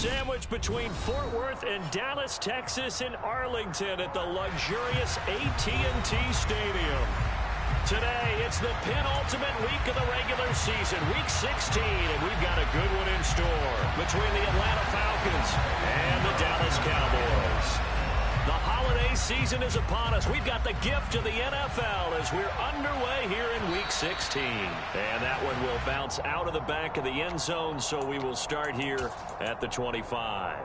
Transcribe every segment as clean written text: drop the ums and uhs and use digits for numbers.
Sandwiched between Fort Worth and Dallas, Texas in Arlington at the luxurious AT&T Stadium. Today, it's the penultimate week of the regular season, Week 16, and we've got a good one in store between the Atlanta Falcons and the Dallas Cowboys. The holiday season is upon us. We've got the gift of the NFL as we're underway here in Week 16. And that one will bounce out of the back of the end zone, so we will start here at the 25.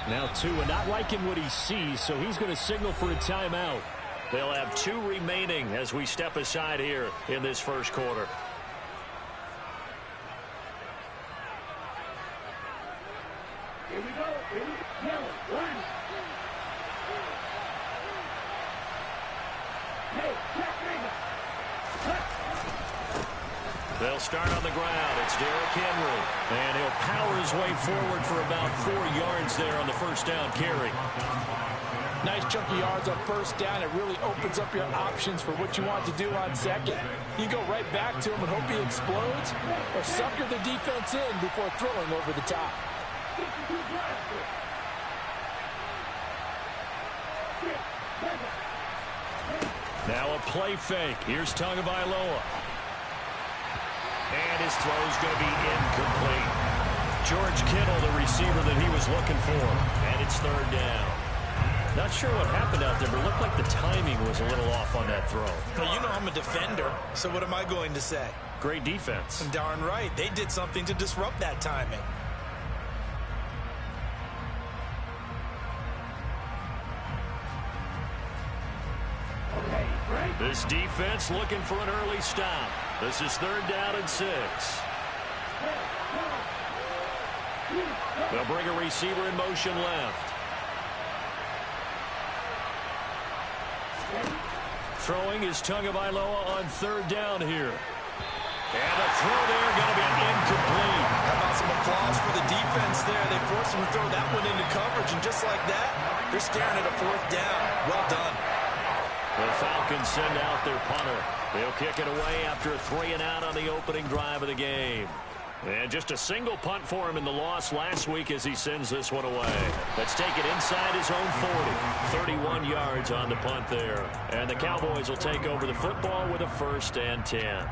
Now Tua not liking what he sees, so he's going to signal for a timeout. They'll have 2 remaining as we step aside here in this first quarter. Here we go. One. Hey, they'll start on the ground. It's Derrick Henry. And he'll power his way forward for about 4 yards there on the first down carry. Nice chunky yards on first down. It really opens up your options for what you want to do on second. You go right back to him and hope he explodes, or sucker the defense in before throwing over the top. Now a play fake. Here's Tagovailoa. And his throw's going to be incomplete. George Kittle, the receiver that he was looking for. And it's third down. Not sure what happened out there, but it looked like the timing was a little off on that throw. Well, you know I'm a defender, so what am I going to say? Great defense. Darn right. They did something to disrupt that timing. This defense looking for an early stop. This is third down and 6. They'll bring a receiver in motion left. Throwing is Tagovailoa on third down here. And the throw there going to be incomplete. How about some applause for the defense there? They forced him to throw that one into coverage, and just like that, they're staring at a fourth down. Well done. The Falcons send out their punter. They'll kick it away after a 3-and-out on the opening drive of the game. And just a single punt for him in the loss last week as he sends this one away. Let's take it inside his own 40. 31 yards on the punt there. And the Cowboys will take over the football with a 1st and 10.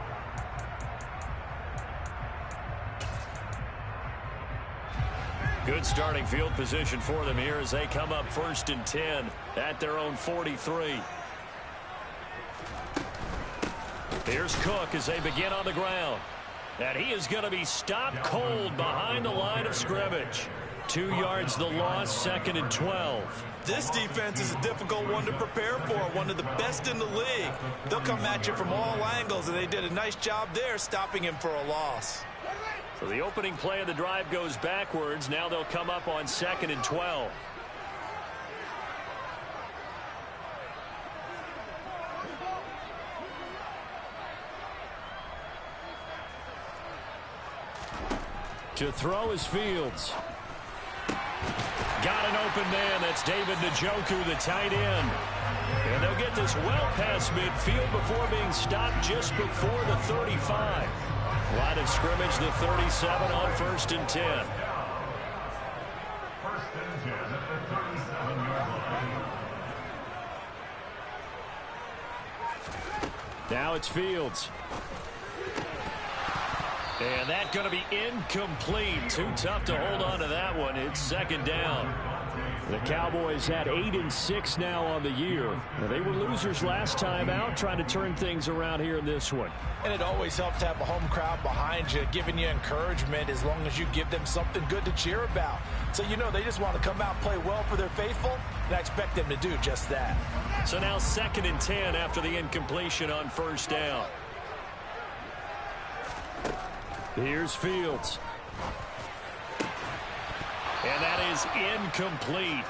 Good starting field position for them here as they come up 1st and 10 at their own 43. Here's Cook as they begin on the ground. And he is going to be stopped cold behind the line of scrimmage. 2 yards the loss, 2nd and 12. This defense is a difficult one to prepare for, one of the best in the league. They'll come at you from all angles, and they did a nice job there stopping him for a loss. So the opening play of the drive goes backwards. Now they'll come up on 2nd and 12. To throw is Fields. Got an open man. That's David Njoku, the tight end. And they'll get this well past midfield before being stopped just before the 35. Line of scrimmage, the 37 on 1st and 10. Now it's Fields. And that's going to be incomplete. Too tough to hold on to that one. It's 2nd down. The Cowboys had 8-6 now on the year. They were losers last time out, trying to turn things around here in this one. And it always helps to have a home crowd behind you, giving you encouragement as long as you give them something good to cheer about. So you know they just want to come out and play well for their faithful, and I expect them to do just that. So now 2nd and 10 after the incompletion on 1st down. Here's Fields. And that is incomplete.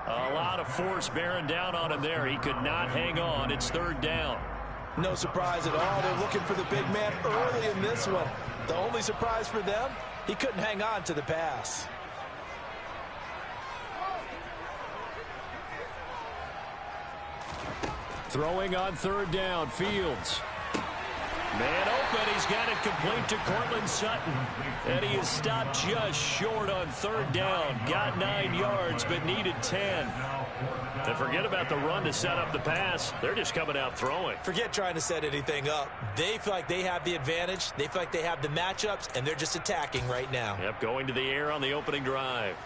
A lot of force bearing down on him there. He could not hang on. It's 3rd down. No surprise at all. They're looking for the big man early in this one. The only surprise for them, he couldn't hang on to the pass. Throwing on 3rd down, Fields. Man open, he's got it complete to Cortland Sutton. And he is stopped just short on third down. Got 9 yards, but needed 10. And forget about the run to set up the pass. They're just coming out throwing. Forget trying to set anything up. They feel like they have the advantage. They feel like they have the matchups, and they're just attacking right now. Yep, going to the air on the opening drive.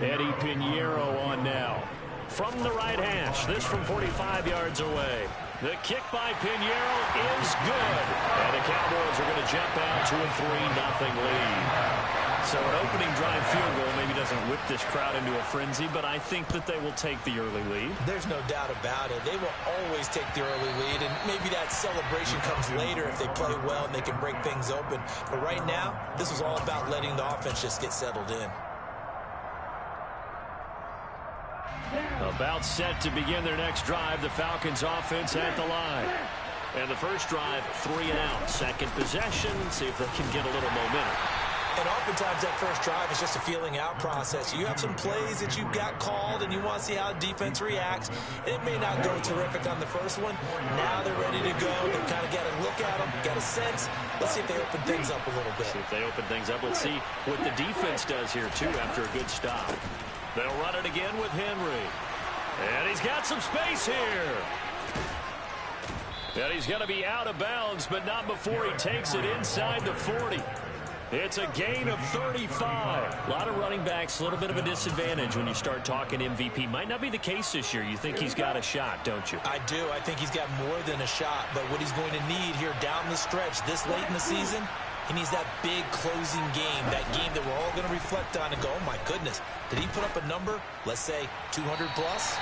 Eddie Pinheiro on now. From the right hash, this from 45 yards away. The kick by Pinheiro is good. And the Cowboys are going to jump out to a 3-0 lead. So an opening drive field goal maybe doesn't whip this crowd into a frenzy, but I think that they will take the early lead. There's no doubt about it. They will always take the early lead, and maybe that celebration comes later if they play well and they can break things open. But right now, this is all about letting the offense just get settled in. About set to begin their next drive. The Falcons offense at the line. And the first drive, 3 and out. Second possession, see if they can get a little momentum. And oftentimes that first drive is just a feeling out process. You have some plays that you've got called and you want to see how the defense reacts. And it may not go terrific on the first one. Now they're ready to go. They've kind of got to look at them, got a sense. Let's see if they open things up a little bit. See if they open things up. Let's see what the defense does here, too, after a good stop. They'll run it again with Henry. And he's got some space here. And he's going to be out of bounds, but not before he takes it inside the 40. It's a gain of 35. A lot of running backs, a little bit of a disadvantage when you start talking MVP. Might not be the case this year. You think he's got a shot, don't you? I do. I think he's got more than a shot. But what he's going to need here down the stretch this late in the season, he needs that big closing game, that game that we're all going to reflect on and go, oh, my goodness, did he put up a number, let's say, 200 plus?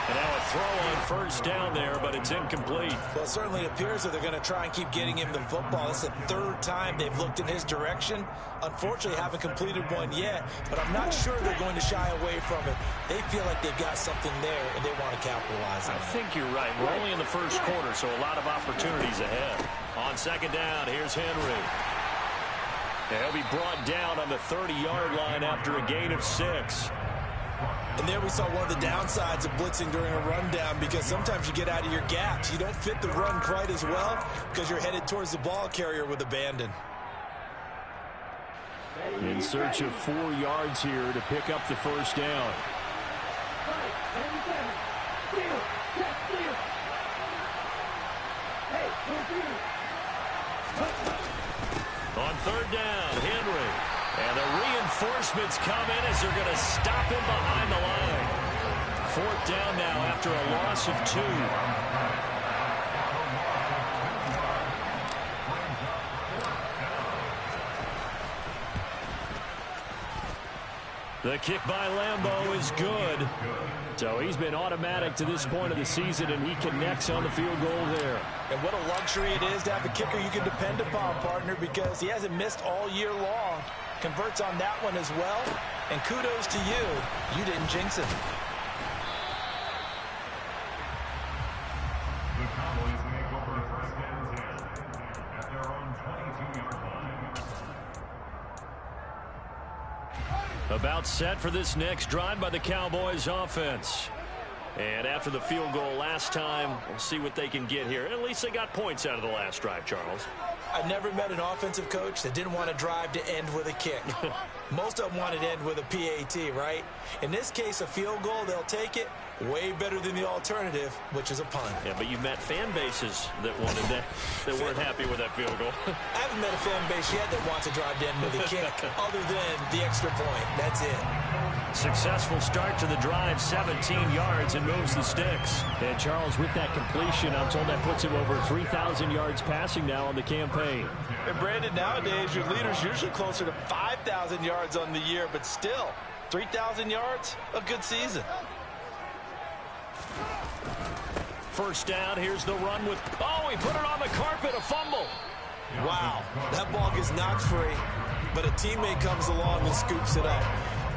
And now a throw on first down there, but it's incomplete. Well, it certainly appears that they're going to try and keep getting him the football. It's the third time they've looked in his direction. Unfortunately, haven't completed one yet, but I'm not sure they're going to shy away from it. They feel like they've got something there, and they want to capitalize on it. I think you're right. We're only in the first quarter, so a lot of opportunities ahead. On second down, here's Henry. And he'll be brought down on the 30-yard line after a gain of 6. And there we saw one of the downsides of blitzing during a rundown, because sometimes you get out of your gaps. You don't fit the run quite as well because you're headed towards the ball carrier with abandon. In search of 4 yards here to pick up the first down. On third down, Henry. And the reinforcements come in as they're going to stop him behind the line. Fourth down now after a loss of 2. The kick by Lambeau is good. So he's been automatic to this point of the season, and he connects on the field goal there. And what a luxury it is to have a kicker you can depend upon, partner, because he hasn't missed all year long. Converts on that one as well. And kudos to you. You didn't jinx him. The Cowboys make over first and 10 at their own 22-yard line. About set for this next drive by the Cowboys offense. And after the field goal last time, we'll see what they can get here. At least they got points out of the last drive, Charles. I've never met an offensive coach that didn't want to drive to end with a kick. Most of them wanted to end with a PAT, right? In this case, a field goal, they'll take it. Way better than the alternative, which is a punt. Yeah, but you've met fan bases that wanted that weren't happy with that field goal. I haven't met a fan base yet that wants to drive to end with a kick other than the extra point. That's it. Successful start to the drive, 17 yards, and moves the sticks. And Charles, with that completion, I'm told that puts him over 3,000 yards passing now on the campaign. And Brandon, nowadays your leader's usually closer to 5,000 yards on the year, but still, 3,000 yards, a good season. First down, here's the run with, oh, he put it on the carpet, a fumble. Wow, that ball gets knocked free, but a teammate comes along and scoops it up.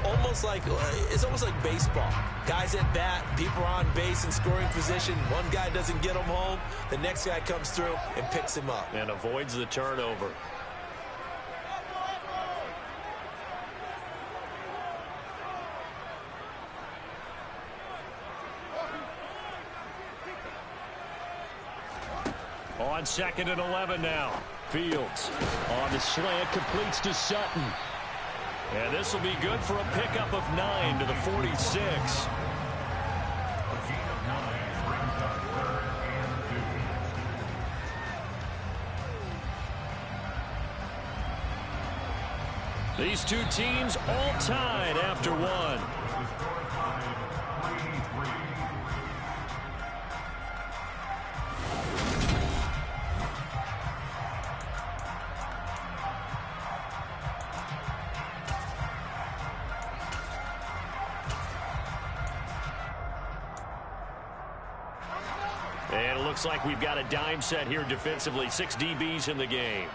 It's almost like baseball. Guys at bat, people are on base in scoring position. One guy doesn't get him home. The next guy comes through and picks him up. And avoids the turnover. On 2nd and 11 now. Fields on the slant, completes to Sutton. And this will be good for a pickup of 9 to the 46. These two teams all tied after one. And it looks like we've got a dime set here defensively. 6 DBs in the game.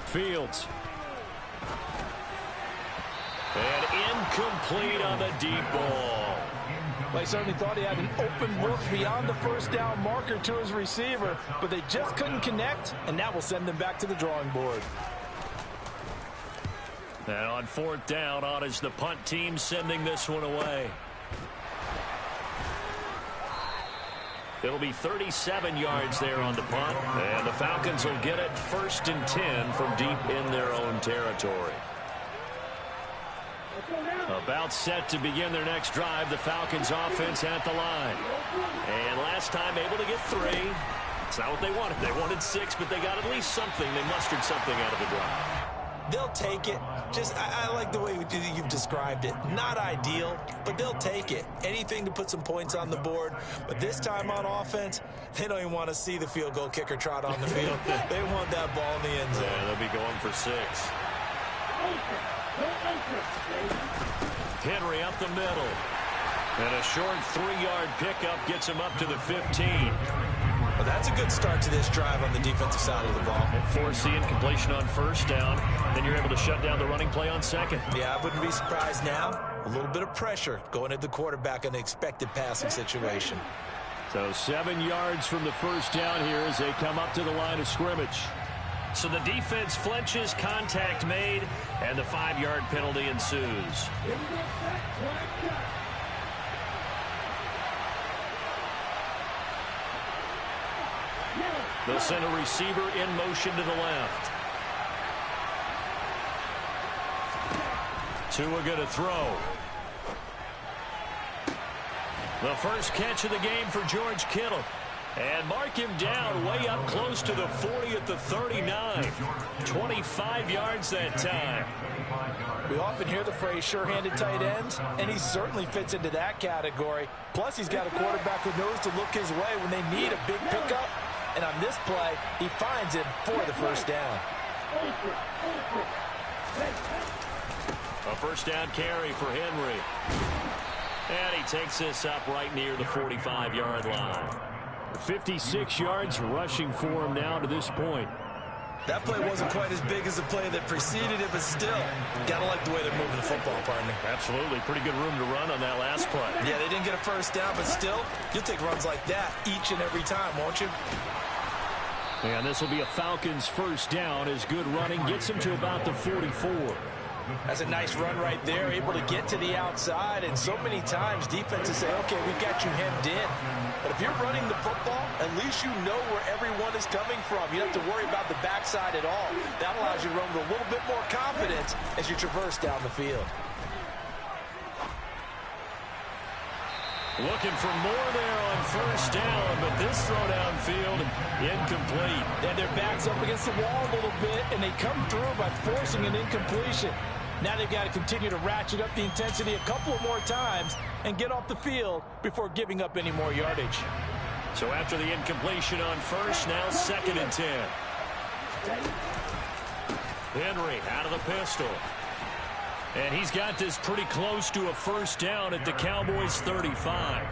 Fields. And incomplete on the deep ball. They certainly thought he had an open look beyond the first down marker to his receiver, but they just couldn't connect, and that will send them back to the drawing board. And on 4th down, on is the punt team sending this one away. It'll be 37 yards there on the punt, and the Falcons will get it 1st and 10 from deep in their own territory. About set to begin their next drive, the Falcons offense at the line. And last time able to get 3. It's not what they wanted. They wanted 6, but they got at least something. They mustered something out of the drive. They'll take it. I like the way you've described it. Not ideal, but they'll take it. Anything to put some points on the board. But this time on offense, they don't even want to see the field goal kicker trot on the field. They want that ball in the end zone. Yeah, they'll be going for 6. Henry up the middle. And a short 3-yard pickup gets him up to the 15. Well, that's a good start to this drive on the defensive side of the ball. Force the incompletion on 1st down. Then you're able to shut down the running play on 2nd. Yeah, I wouldn't be surprised now. A little bit of pressure going at the quarterback in the expected passing situation. So 7 yards from the 1st down here as they come up to the line of scrimmage. So the defense flinches, contact made, and the 5-yard penalty ensues. They'll send a receiver in motion to the left. Tua going to throw. The first catch of the game for George Kittle. And mark him down way up close to the 40 at the 39. 25 yards that time. We often hear the phrase sure-handed tight ends, and he certainly fits into that category. Plus, he's got a quarterback who knows to look his way when they need a big pickup. And on this play, he finds him for the 1st down. A 1st down carry for Henry. And he takes this up right near the 45-yard line. 56 yards rushing for him now to this point. That play wasn't quite as big as the play that preceded it, but still, gotta like the way they're moving the football, partner. Absolutely. Pretty good room to run on that last play. Yeah, they didn't get a 1st down, but still, you'll take runs like that each and every time, won't you? And this will be a Falcons 1st down as good running gets him to about the 44. That's a nice run right there, able to get to the outside, and so many times defenses say, okay, we've got you hemmed in. But if you're running the football, at least you know where everyone is coming from. You don't have to worry about the backside at all. That allows you to run with a little bit more confidence as you traverse down the field. Looking for more there on 1st down, but this throw downfield incomplete. And their back's up against the wall a little bit, and they come through by forcing an incompletion. Now they've got to continue to ratchet up the intensity a couple more times and get off the field before giving up any more yardage. So after the incompletion on 1st, now 2nd and 10. Henry out of the pistol. And he's got this pretty close to a 1st down at the Cowboys' 35.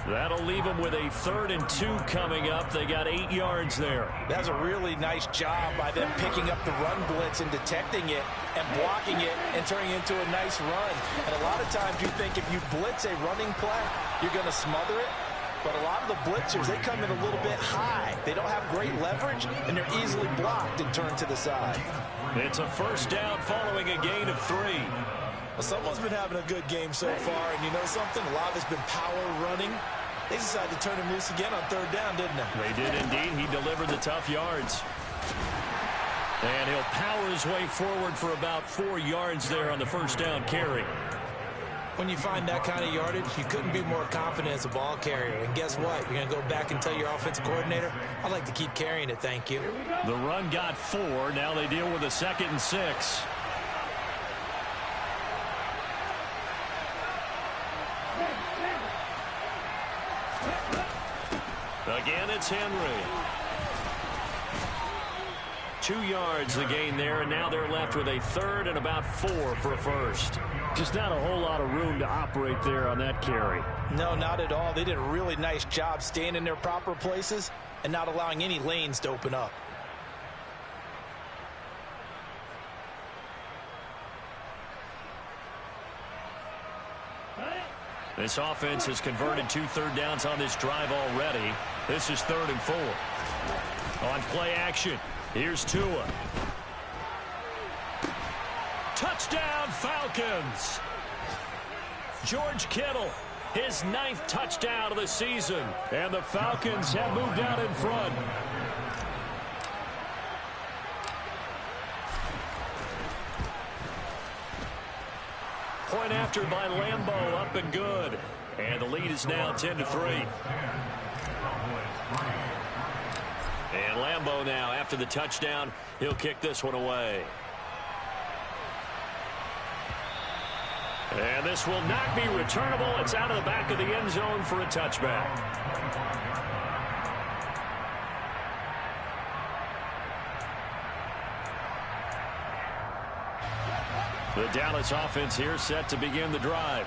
That'll leave them with a 3rd and 2 coming up. They got 8 yards there. That's a really nice job by them picking up the run blitz and detecting it and blocking it and turning it into a nice run. And a lot of times you think if you blitz a running play, you're going to smother it. But a lot of the blitzers, they come in a little bit high. They don't have great leverage, and they're easily blocked and turned to the side. It's a first down following a gain of 3. Well, someone's been having a good game so far, and you know something? A lot of it's been power running. They decided to turn him loose again on third down, didn't they? They did indeed. He delivered the tough yards. And he'll power his way forward for about 4 yards there on the first down carry. When you find that kind of yardage, you couldn't be more confident as a ball carrier. And guess what? You're going to go back and tell your offensive coordinator, I'd like to keep carrying it, thank you. The run got 4. Now they deal with a 2nd and 6. Again, it's Henry. 2 yards the gain there, and now they're left with a 3rd and about 4 for a first. Just not a whole lot of room to operate there on that carry. No, not at all. They did a really nice job staying in their proper places and not allowing any lanes to open up. This offense has converted 2 third downs on this drive already. This is 3rd and 4. On play action, here's Tua. Touchdown, Falcons! George Kittle, his 9th touchdown of the season. And the Falcons have moved out in front. Point after by Lambeau, up and good. And the lead is now 10-3. And Lambeau now, after the touchdown, he'll kick this one away. And this will not be returnable. It's out of the back of the end zone for a touchback. The Dallas offense here set to begin the drive.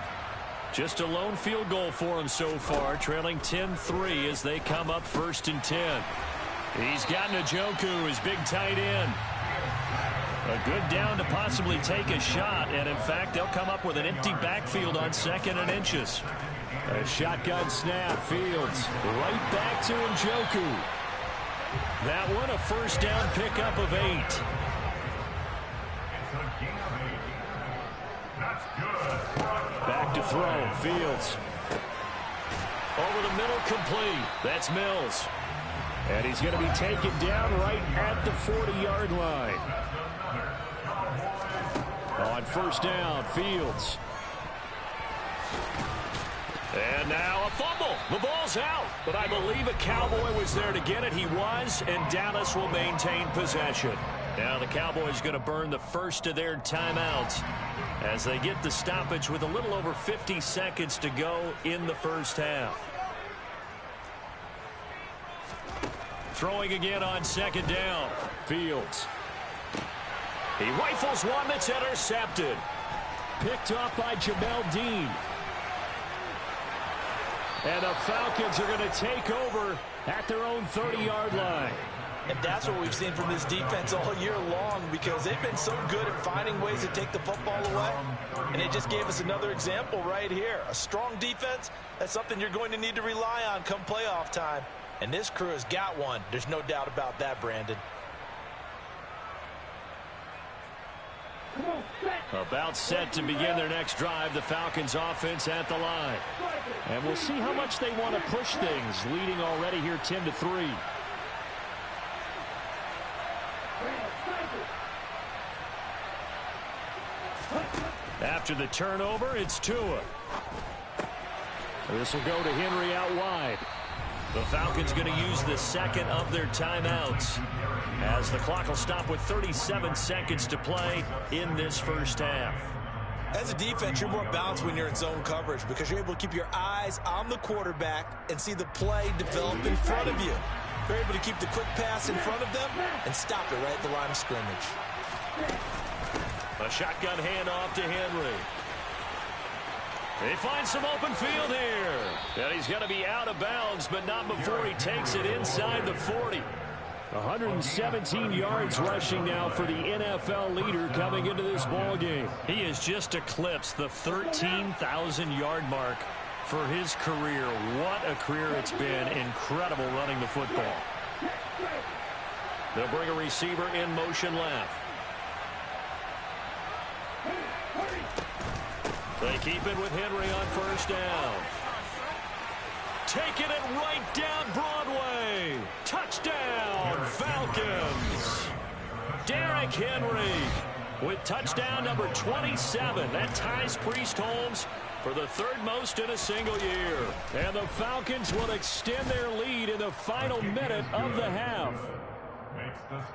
Just a lone field goal for him so far, trailing 10-3 as they come up 1st and 10. He's got Njoku, his big tight end. A good down to possibly take a shot, and in fact, they'll come up with an empty backfield on 2nd and inches. A shotgun snap, Fields right back to Njoku. That one a first down pickup of 8. Back to throw, Fields. Over the middle, complete. That's Mills. And he's going to be taken down right at the 40-yard line. On first down, Fields. And now a fumble. The ball's out. But I believe a Cowboy was there to get it. He was, and Dallas will maintain possession. Now the Cowboys going to burn the first of their timeouts as they get the stoppage with a little over 50 seconds to go in the first half. Throwing again on 2nd down. Fields. He rifles one that's intercepted. Picked off by Jamel Dean. And the Falcons are going to take over at their own 30-yard line. And that's what we've seen from this defense all year long, because they've been so good at finding ways to take the football away. And they just gave us another example right here. A strong defense, that's something you're going to need to rely on come playoff time. And this crew has got one. There's no doubt about that, Brandon. About set to begin their next drive, the Falcons offense at the line. And we'll see how much they want to push things, leading already here 10-3. After the turnover, it's Tua. This will go to Henry out wide. The Falcons going to use the 2nd of their timeouts as the clock will stop with 37 seconds to play in this first half. As a defense, you're more balanced when you're in zone coverage because you're able to keep your eyes on the quarterback and see the play develop in front of you. You're able to keep the quick pass in front of them and stop it right at the line of scrimmage. A shotgun handoff to Henry. They find some open field here. And he's going to be out of bounds, but not before he takes it inside the 40. 117 yards rushing now for the NFL leader coming into this ball game. He has just eclipsed the 13,000-yard mark For his career, what a career it's been. Incredible running the football. They'll bring a receiver in motion left. They keep it with Henry on first down. Taking it right down Broadway. Touchdown, Falcons. Derrick Henry with touchdown number 27. That ties Priest Holmes for the third most in a single year. And the Falcons will extend their lead in the final minute of the half.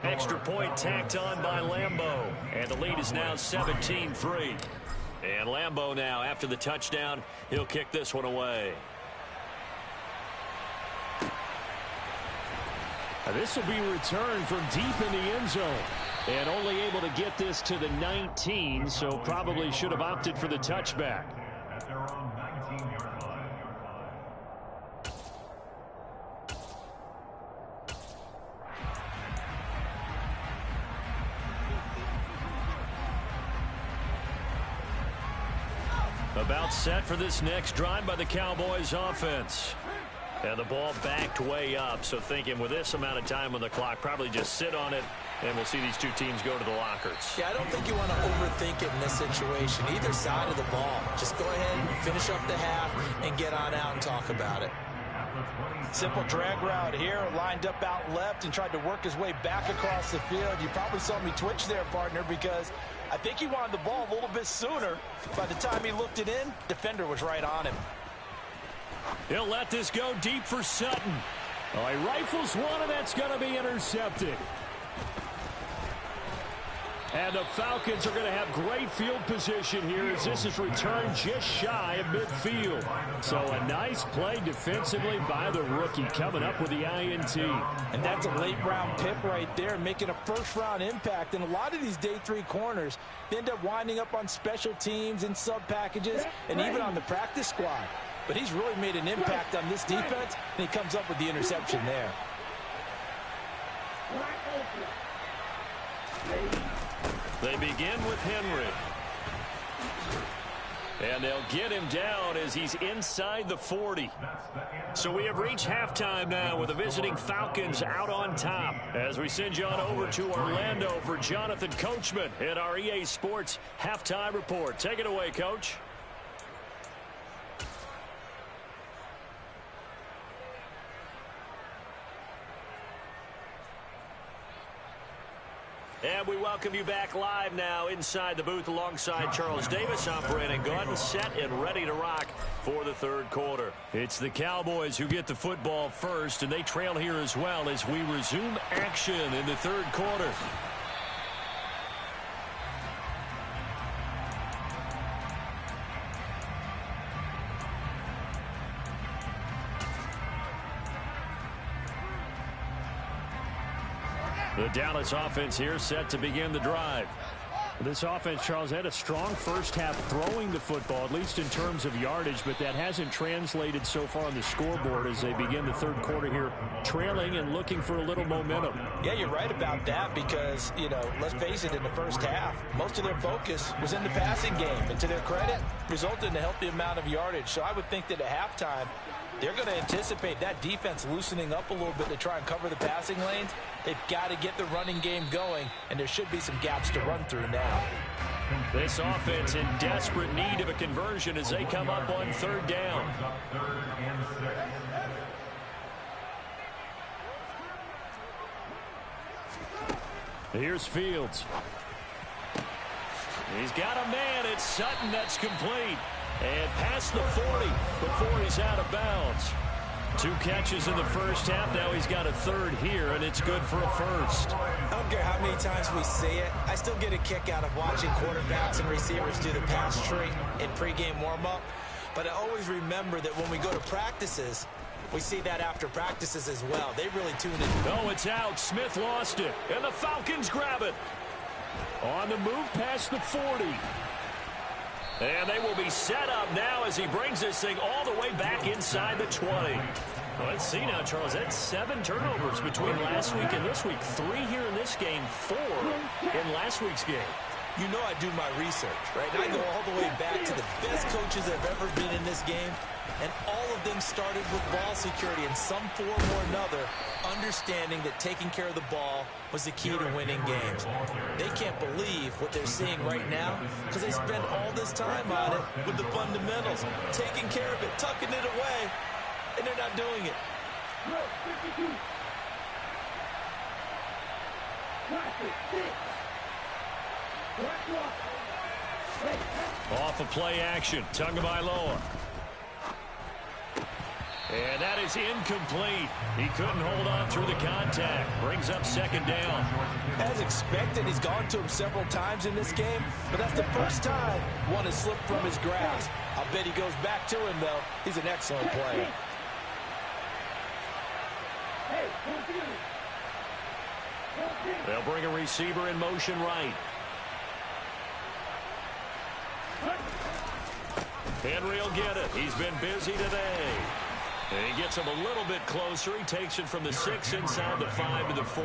Extra point tacked on by Lambeau. And the lead is now 17-3. And Lambeau now, after the touchdown, he'll kick this one away. This will be returned from deep in the end zone. And only able to get this to the 19, so probably should have opted for the touchback. At their own 19-yard line. About set for this next drive by the Cowboys offense. And the ball backed way up, so thinking with this amount of time on the clock, probably just sit on it, and we'll see these two teams go to the lockers. Yeah, I don't think you want to overthink it in this situation. Either side of the ball. Just go ahead and finish up the half and get on out and talk about it. Simple drag route here, lined up out left and tried to work his way back across the field. You probably saw me twitch there, partner, because I think he wanted the ball a little bit sooner. By the time he looked it in, defender was right on him. He'll let this go deep for Sutton. Oh, he rifles one, and that's going to be intercepted. And the Falcons are going to have great field position here as this is returned just shy of midfield. So a nice play defensively by the rookie coming up with the INT. And that's a late-round pick right there, making a first-round impact. And a lot of these day three corners, they end up winding up on special teams and sub-packages and even on the practice squad. But he's really made an impact on this defense, and he comes up with the interception there. They begin with Henry. And they'll get him down as he's inside the 40. So we have reached halftime now with the visiting Falcons out on top. As we send you on over to Orlando for Jonathan Coachman in our EA Sports Halftime Report. Take it away, Coach. And we welcome you back live now inside the booth alongside Charles Davis. I'm Brandon Gordon, set and ready to rock for the third quarter. It's the Cowboys who get the football first, and they trail here as well as we resume action in the third quarter. The Dallas offense here set to begin the drive. This offense, Charles, had a strong first half throwing the football, at least in terms of yardage, but that hasn't translated so far on the scoreboard as they begin the third quarter here, trailing and looking for a little momentum. Yeah, you're right about that because, you know, let's face it, in the first half, most of their focus was in the passing game. And to their credit, resulted in a healthy amount of yardage. So I would think that at halftime, they're going to anticipate that defense loosening up a little bit to try and cover the passing lanes. They've got to get the running game going, and there should be some gaps to run through now. This offense in desperate need of a conversion as they come up on third down. Here's Fields. He's got a man. It's Sutton that's complete. And past the 40 before he's out of bounds. 2 catches in the first half. Now he's got a third here, and it's good for a first. I don't care how many times we see it. I still get a kick out of watching quarterbacks and receivers do the pass tree in pregame warm-up. But I always remember that when we go to practices, we see that after practices as well. They really tune in. Oh, it's out. Smith lost it, and the Falcons grab it. On the move past the 40. And they will be set up now as he brings this thing all the way back inside the 20. Well, let's see now, Charles. That's 7 turnovers between last week and this week. 3 here in this game, 4 in last week's game. You know I do my research, right? And I go all the way back to the best coaches that have ever been in this game. and all of them started with ball security in some form or another, understanding that taking care of the ball was the key to winning games. They can't believe what they're seeing right now because they spend all this time on it with the fundamentals, taking care of it, tucking it away, and they're not doing it. Off of play action, Tagovailoa. And that is incomplete. He couldn't hold on through the contact. Brings up second down. As expected, he's gone to him several times in this game, but that's the first time one has slipped from his grasp. I'll bet he goes back to him, though. He's an excellent player. They'll bring a receiver in motion right. Henry will get it. He's been busy today. And he gets him a little bit closer. He takes it from the 6 inside the 5 to the 4.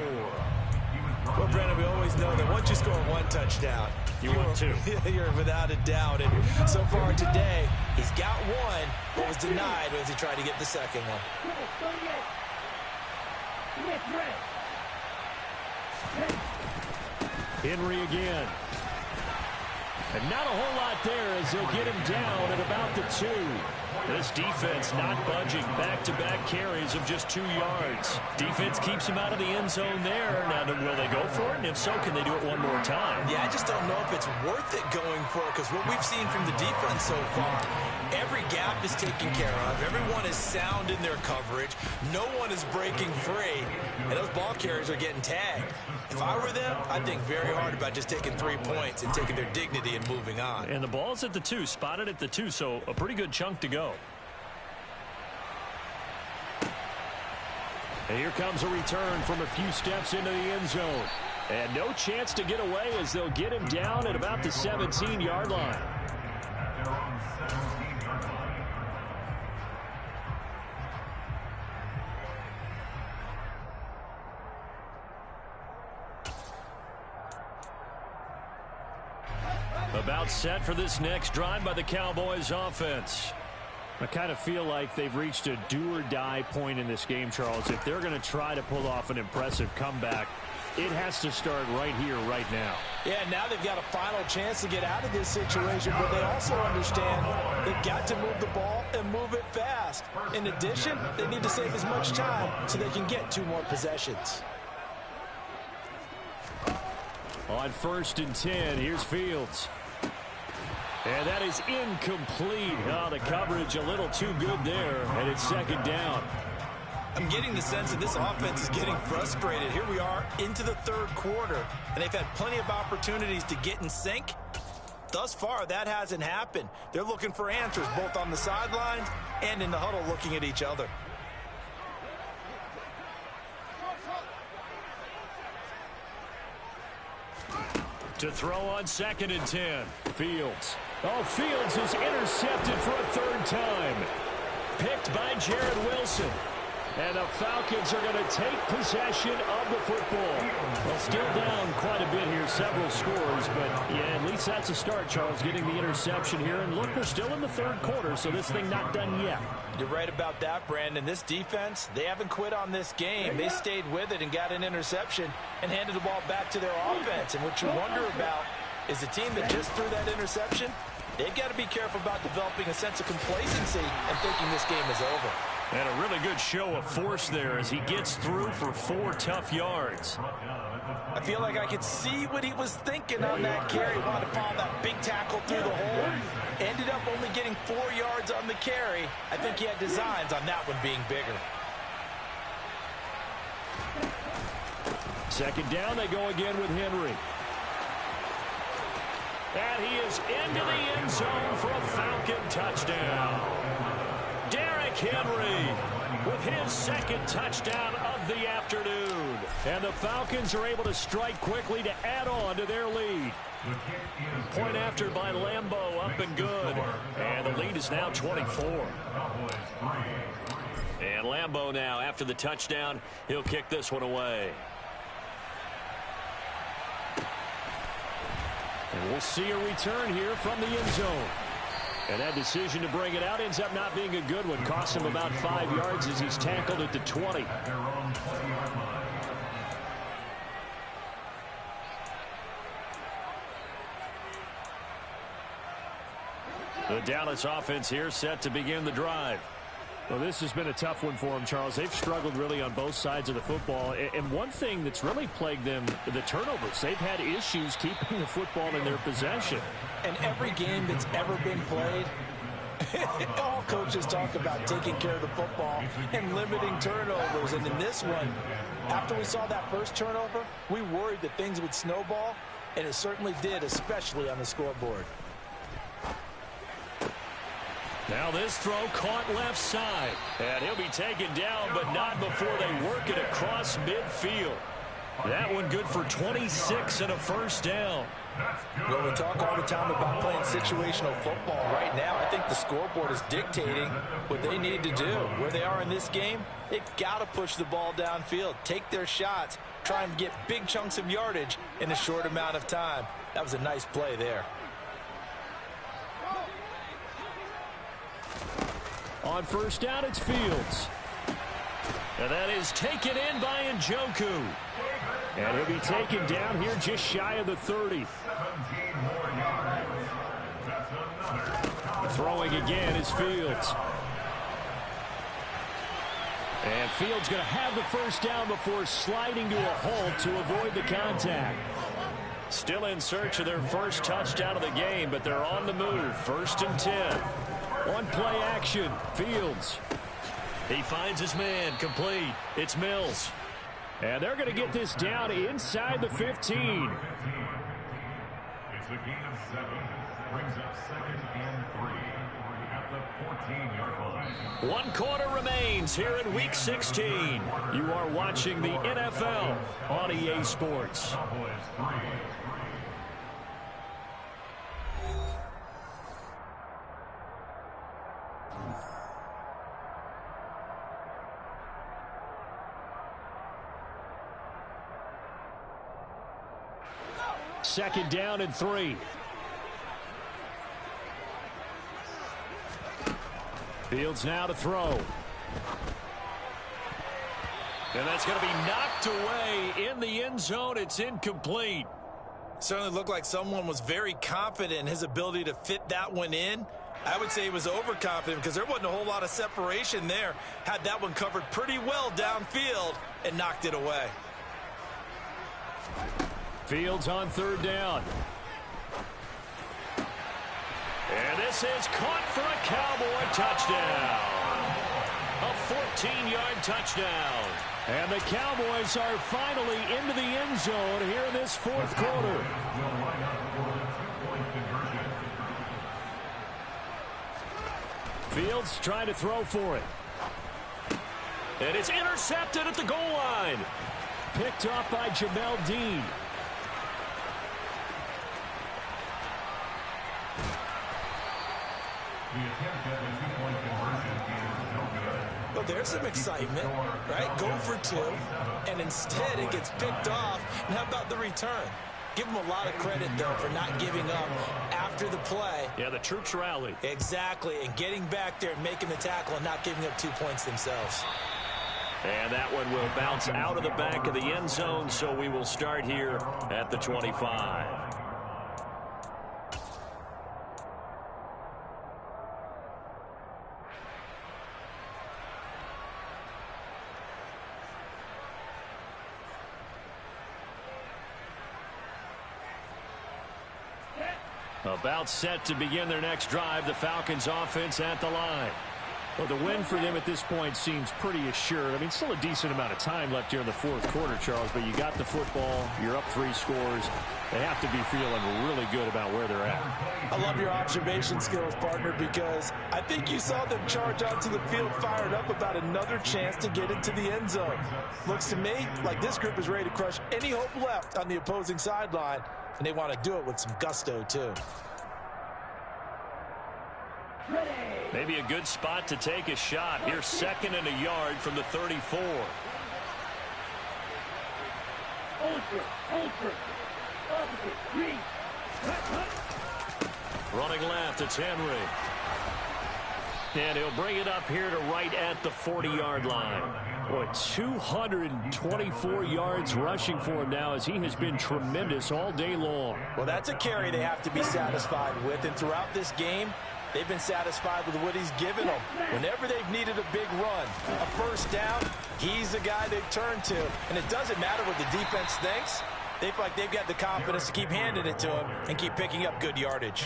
Well, Brandon, we always know that once you score one touchdown, you want two. You're without a doubt. And so far today, he's got one, but was denied as he tried to get the second one. Henry again. And not a whole lot there as they'll get him down at about the 2. This defense not budging. Back-to-back carries of just 2 yards. Defense keeps him out of the end zone there. Now, will they go for it? And if so, can they do it one more time? Yeah, I just don't know if it's worth it going for it because what we've seen from the defense so far, every gap is taken care of. Everyone is sound in their coverage. No one is breaking free. And those ball carriers are getting tagged. If I were them, I'd think very hard about just taking 3 points and taking their dignity and moving on. And the ball's at the 2, spotted at the 2, so a pretty good chunk to go. And here comes a return from a few steps into the end zone. And no chance to get away as they'll get him down at about the 17-yard line. About set for this next drive by the Cowboys offense. I kind of feel like they've reached a do-or-die point in this game, Charles. If they're going to try to pull off an impressive comeback, it has to start right here, right now. Yeah, now they've got a final chance to get out of this situation, but they also understand they've got to move the ball and move it fast. In addition, they need to save as much time so they can get 2 more possessions. On 1st and 10, here's Fields. And that is incomplete. Oh, the coverage a little too good there, and it's second down. I'm getting the sense that this offense is getting frustrated. Here we are into the 3rd quarter, and they've had plenty of opportunities to get in sync. Thus far, that hasn't happened. They're looking for answers both on the sidelines and in the huddle looking at each other. To throw on 2nd and 10. Fields. Oh, Fields is intercepted for a 3rd time. Picked by Jared Wilson. And the Falcons are going to take possession of the football. Well, still down quite a bit here, several scores, but yeah, at least that's a start, Charles, getting the interception here. And look, we're still in the 3rd quarter, so this thing not done yet. You're right about that, Brandon. This defense, they haven't quit on this game. They stayed with it and got an interception and handed the ball back to their offense. And what you wonder about is the team that just threw that interception, they've got to be careful about developing a sense of complacency and thinking this game is over. And a really good show of force there as he gets through for 4 tough yards. I feel like I could see what he was thinking on that carry. Wanted to follow that big tackle through the hole. Ended up only getting 4 yards on the carry. I think he had designs on that one being bigger. 2nd down, they go again with Henry. And he is into the end zone for a Falcon touchdown. Derrick Henry with his 2nd touchdown of the afternoon. And the Falcons are able to strike quickly to add on to their lead. Point after by Lambeau, up and good. And the lead is now 24. And Lambeau now, after the touchdown, he'll kick this one away. And we'll see a return here from the end zone. And that decision to bring it out ends up not being a good one. Cost him about 5 yards as he's tackled at the 20. At their own 20-yard line. The Dallas offense here set to begin the drive. Well, this has been a tough one for them, Charles. They've struggled really on both sides of the football. And one thing that's really plagued them, the turnovers. They've had issues keeping the football in their possession. And every game that's ever been played, all coaches talk about taking care of the football and limiting turnovers. And in this one, after we saw that first turnover, we worried that things would snowball, and it certainly did, especially on the scoreboard. Now this throw caught left side. And he'll be taken down, but not before they work it across midfield. That one good for 26 and a first down. Well, we talk all the time about playing situational football. Right now, I think the scoreboard is dictating what they need to do. Where they are in this game, they've got to push the ball downfield, take their shots, try and get big chunks of yardage in a short amount of time. That was a nice play there. On first down, it's Fields. And that is taken in by Njoku. And he'll be taken down here just shy of the 30. 17 more yards. That's another. Throwing again is Fields. And Fields going to have the first down before sliding to a halt to avoid the contact. Still in search of their first touchdown of the game, but they're on the move. First and 10. One play action. Fields. He finds his man. Complete. It's Mills. And they're going to get this down inside the 15. It's a gain of 7. Brings up 2nd and 3 at the 14-yard line. 1 quarter remains here in Week 16. You are watching the NFL on EA Sports. Cowboys 3. Second down and 3. Fields now to throw. And that's going to be knocked away in the end zone. It's incomplete. Certainly looked like someone was very confident in his ability to fit that one in. I would say he was overconfident because there wasn't a whole lot of separation there. Had that one covered pretty well downfield and knocked it away. Fields on third down. And this is caught for a Cowboy touchdown. A 14-yard touchdown. And the Cowboys are finally into the end zone here in this fourth quarter. Fields trying to throw for it. And it's intercepted at the goal line. Picked off by Jamel Dean. The attempt at the two-point conversion is no good. Well, there's some excitement, right? Go for 2, and instead it gets picked off. And how about the return? Give them a lot of credit, though, for not giving up after the play. Yeah, the troops rallied. Exactly, and getting back there and making the tackle and not giving up 2 points themselves. And that one will bounce out of the back of the end zone, so we will start here at the 25. About set to begin their next drive, the Falcons offense at the line. Well, the win for them at this point seems pretty assured. I mean, still a decent amount of time left here in the fourth quarter, Charles, but you got the football, you're up 3 scores. They have to be feeling really good about where they're at. I love your observation skills, partner, because I think you saw them charge onto the field fired up about another chance to get into the end zone. Looks to me like this group is ready to crush any hope left on the opposing sideline, and they want to do it with some gusto, too. Maybe a good spot to take a shot. Here's 2nd and a yard from the 34. Running left, it's Henry. And he'll bring it up here to right at the 40-yard line. Boy, 224 yards rushing for him now as he has been tremendous all day long. Well, that's a carry they have to be satisfied with. And throughout this game, they've been satisfied with what he's given them. Whenever they've needed a big run, a first down, he's the guy they turn to. And it doesn't matter what the defense thinks. They feel like they've got the confidence to keep handing it to him and keep picking up good yardage.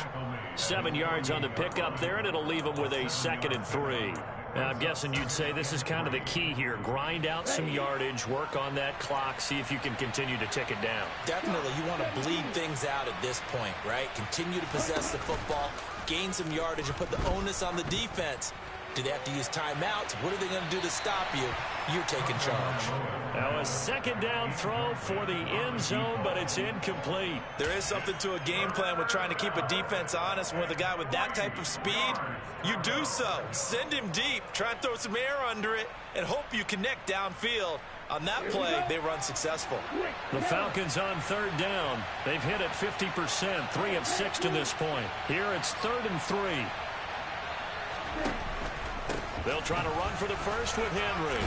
7 yards on the pickup there, and it'll leave him with a 2nd and 3. Now, I'm guessing you'd say this is kind of the key here. Grind out some yardage, work on that clock, see if you can continue to tick it down. Definitely, you want to bleed things out at this point, right? Continue to possess the football, gain some yardage, and put the onus on the defense. Do they have to use timeouts? What are they going to do to stop you? You're taking charge. Now a 2nd down throw for the end zone, but it's incomplete. There is something to a game plan with trying to keep a defense honest. With a guy with that type of speed, you do so. Send him deep, try and throw some air under it, and hope you connect downfield. On that play, they were unsuccessful. The Falcons on 3rd down. They've hit it 50%, 3 of 6 to this point. Here it's 3rd and 3. They'll try to run for the first with Henry.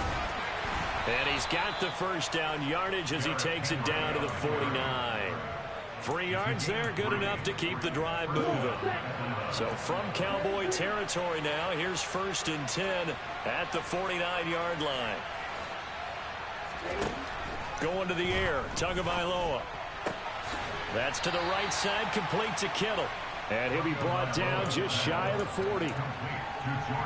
And he's got the first down yardage as he takes it down to the 49. 3 yards there, good enough to keep the drive moving. So from Cowboy territory now, here's 1st and 10 at the 49-yard line. Going to the air, Tagovailoa. That's to the right side, complete to Kittle. And he'll be brought down just shy of the 40.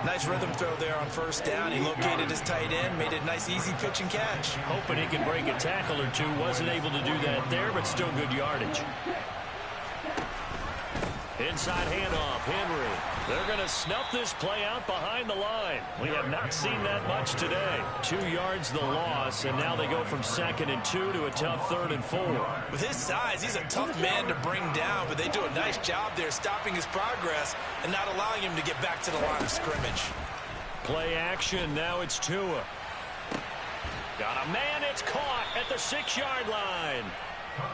Nice rhythm throw there on 1st down. He located his tight end, made it a nice easy pitch and catch. Hoping he could break a tackle or two. Wasn't able to do that there, but still good yardage. Inside handoff, Henry. They're going to snuff this play out behind the line. We have not seen that much today. 2 yards the loss, and now they go from 2nd and 2 to a tough 3rd and 4. With his size, he's a tough man to bring down, but they do a nice job there stopping his progress and not allowing him to get back to the line of scrimmage. Play action, now it's Tua. Got a man, it's caught at the 6-yard line.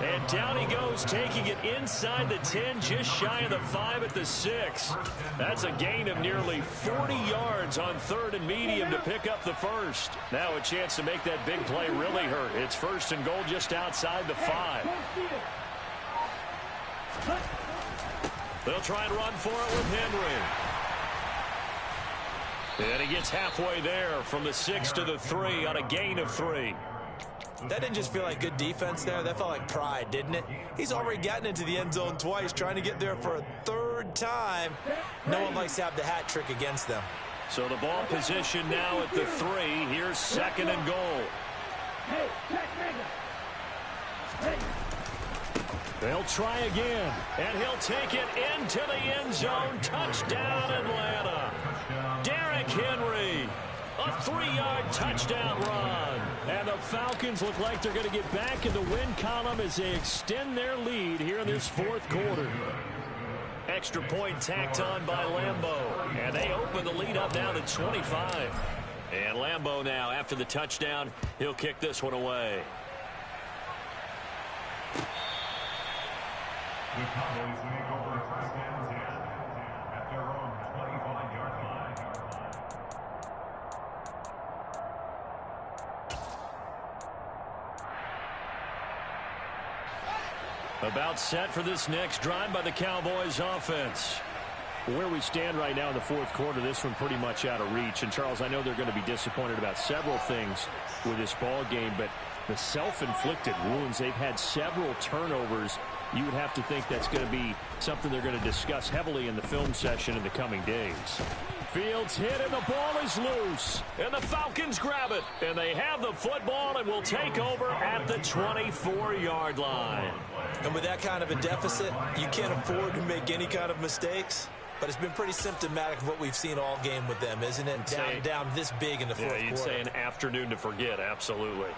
And down he goes, taking it inside the 10, just shy of the 5 at the 6. That's a gain of nearly 40 yards on 3rd and medium to pick up the first. Now a chance to make that big play really hurt. It's 1st and goal just outside the 5. They'll try and run for it with Henry. And he gets halfway there from the 6 to the 3 on a gain of 3. That didn't just feel like good defense there. That felt like pride, didn't it? He's already gotten into the end zone twice, trying to get there for a 3rd time. No one likes to have the hat trick against them. So the ball position now at the 3. Here's 2nd and goal. They'll try again, and he'll take it into the end zone. Touchdown, Atlanta. Derrick Henry. A 3-yard touchdown run. And the Falcons look like they're going to get back in the win column as they extend their lead here in this 4th quarter. Extra point tacked on by Lambeau. And they open the lead up now to 25. And Lambeau now, after the touchdown, he'll kick this one away. The Cowboys take over 1st and 10 at their own 25-yard line. About set for this next drive by the Cowboys offense. Where we stand right now in the 4th quarter, this one pretty much out of reach. And, Charles, I know they're going to be disappointed about several things with this ball game, but the self-inflicted wounds, they've had several turnovers. You would have to think that's going to be something they're going to discuss heavily in the film session in the coming days. Fields hit, and the ball is loose. And the Falcons grab it. And they have the football and will take over at the 24-yard line. And with that kind of a deficit, you can't afford to make any kind of mistakes. But it's been pretty symptomatic of what we've seen all game with them, isn't it? Down this big in the 4th quarter. Yeah, you'd say an afternoon to forget, absolutely.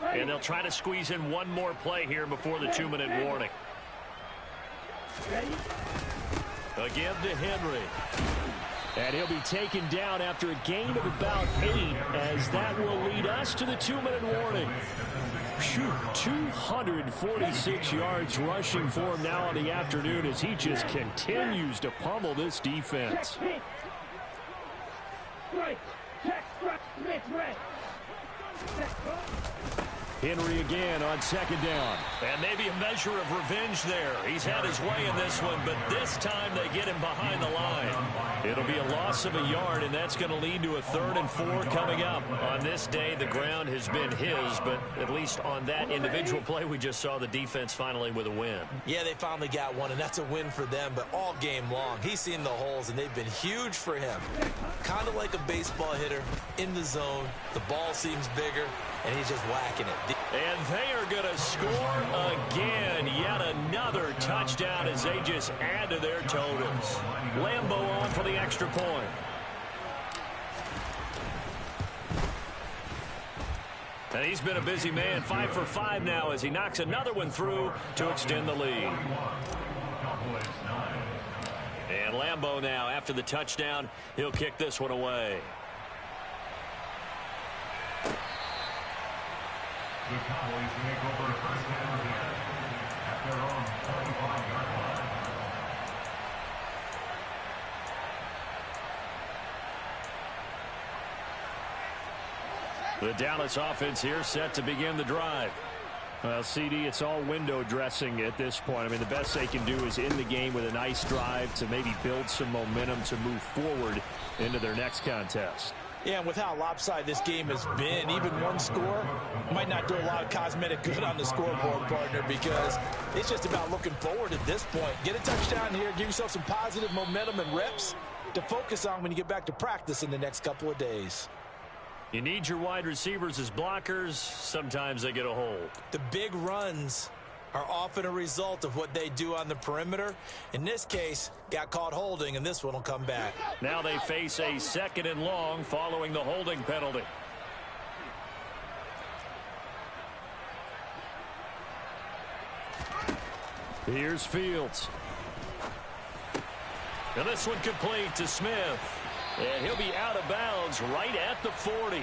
And they'll try to squeeze in one more play here before the 2-minute warning. Again to Henry. And he'll be taken down after a gain of about 8, as that will lead us to the 2-minute warning. Phew, 246 yards rushing for him now on the afternoon as he just continues to pummel this defense. Henry again on second down. And maybe a measure of revenge there. He's had his way in this one, but this time they get him behind the line. It'll be a loss of a yard, and that's going to lead to a 3rd and 4 coming up. On this day, the ground has been his, but at least on that individual play, we just saw the defense finally with a win. Yeah, they finally got one, and that's a win for them, but all game long, he's seen the holes, and they've been huge for him. Kind of like a baseball hitter in the zone. The ball seems bigger, and he's just whacking it. And they are going to score again. Yet another touchdown as they just add to their totals. Lambeau on for the extra point. And he's been a busy man, 5 for 5 now as he knocks another one through to extend the lead. And Lambeau now, after the touchdown, he'll kick this one away. The Cowboys take over first down here at their own 25-yard line. The Dallas offense here set to begin the drive. Well, CD, it's all window dressing at this point. I mean, the best they can do is end the game with a nice drive to maybe build some momentum to move forward into their next contest. Yeah, and with how lopsided this game has been, even one score might not do a lot of cosmetic good on the scoreboard, partner, because it's just about looking forward at this point. Get a touchdown here, give yourself some positive momentum and reps to focus on when you get back to practice in the next couple of days. You need your wide receivers as blockers. Sometimes they get a hold. The big runs are often a result of what they do on the perimeter. In this case, got caught holding, and this one will come back. Now they face a 2nd and long following the holding penalty. Here's Fields. And this one complete to Smith. And he'll be out of bounds right at the 40.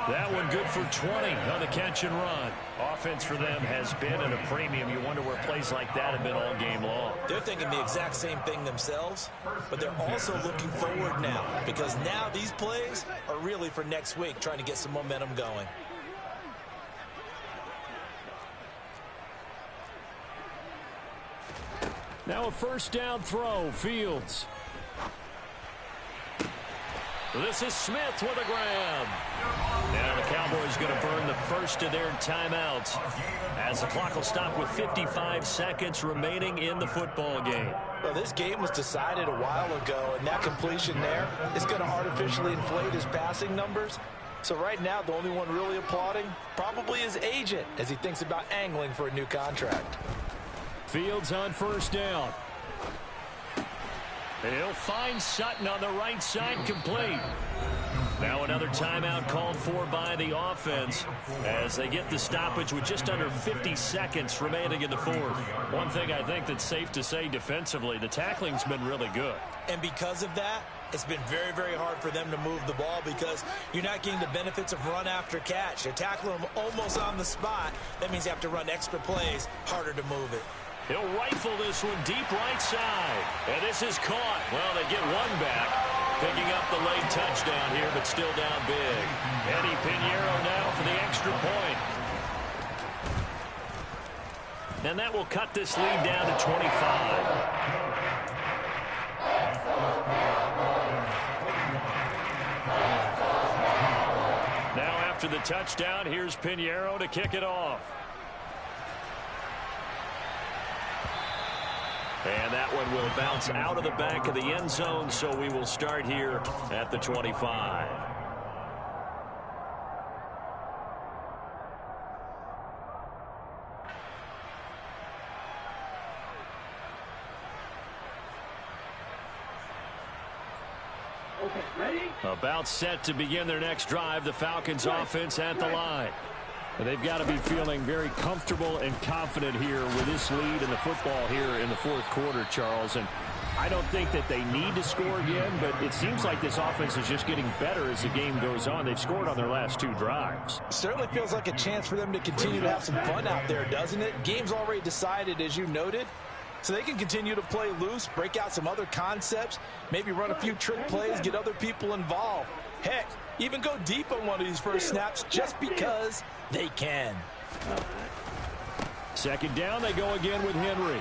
That one good for 20 on the catch and run. Offense for them has been at a premium. You wonder where plays like that have been all game long. They're thinking the exact same thing themselves, but they're also looking forward now, because now these plays are really for next week, trying to get some momentum going. Now a first down throw, Fields. This is Smith with a grab. Now the Cowboys going to burn the first of their timeouts as the clock will stop with 55 seconds remaining in the football game. Well, this game was decided a while ago, and that completion there is going to artificially inflate his passing numbers. So right now, the only one really applauding probably his agent as he thinks about angling for a new contract. Fields on first down. He'll find Sutton on the right side, complete. Now another timeout called for by the offense as they get the stoppage with just under 50 seconds remaining in the fourth. One thing I think that's safe to say defensively, the tackling's been really good. And because of that, it's been very, very hard for them to move the ball because you're not getting the benefits of run after catch. They're tackling them almost on the spot. That means you have to run extra plays, harder to move it. He'll rifle this one deep right side. And this is caught. Well, they get one back. Picking up the late touchdown here, but still down big. Eddie Pinheiro now for the extra point. And that will cut this lead down to 25. Now after the touchdown, here's Pinheiro to kick it off. And that one will bounce out of the back of the end zone, so we will start here at the 25. Okay, ready? About set to begin their next drive, the Falcons offense at the line. They've got to be feeling very comfortable and confident here with this lead in the football here in the fourth quarter, Charles. And I don't think that they need to score again, but it seems like this offense is just getting better as the game goes on. They've scored on their last 2 drives. Certainly feels like a chance for them to continue to have some fun out there, doesn't it? Game's already decided, as you noted, so they can continue to play loose, break out some other concepts, maybe run a few trick plays, get other people involved. Heck, even go deep on one of these first snaps just because they can. Second down, they go again with Henry.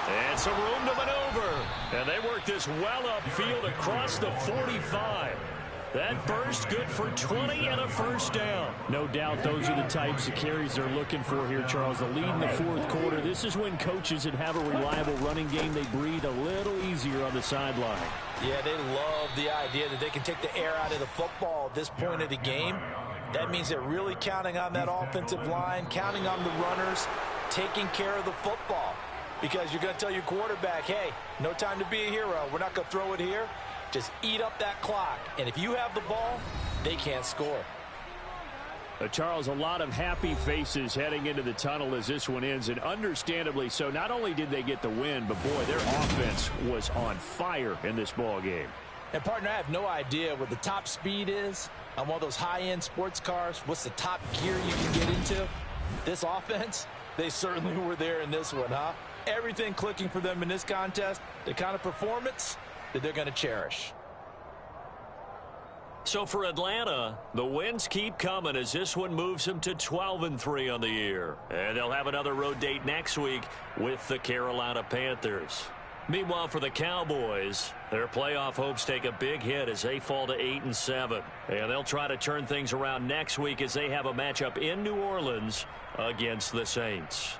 And some room to maneuver. And they work this well upfield across the 45. That burst good for 20 and a first down. No doubt those are the types of carries they're looking for here, Charles. The lead in the fourth quarter. This is when coaches that have a reliable running game, they breathe a little easier on the sideline. Yeah, they love the idea that they can take the air out of the football at this point of the game. That means they're really counting on that offensive line, counting on the runners, taking care of the football. Because you're going to tell your quarterback, hey, no time to be a hero. We're not going to throw it here. Just eat up that clock. And if you have the ball, they can't score. Charles, a lot of happy faces heading into the tunnel as this one ends, and understandably so. Not only did they get the win, but, boy, their offense was on fire in this ball game. And, partner, I have no idea what the top speed is on one of those high-end sports cars. What's the top gear you can get into? This offense, they certainly were there in this one, huh? Everything clicking for them in this contest, the kind of performance that they're going to cherish. So for Atlanta, the wins keep coming as this one moves them to 12-3 on the year. And they'll have another road date next week with the Carolina Panthers. Meanwhile, for the Cowboys, their playoff hopes take a big hit as they fall to 8-7. And they'll try to turn things around next week as they have a matchup in New Orleans against the Saints.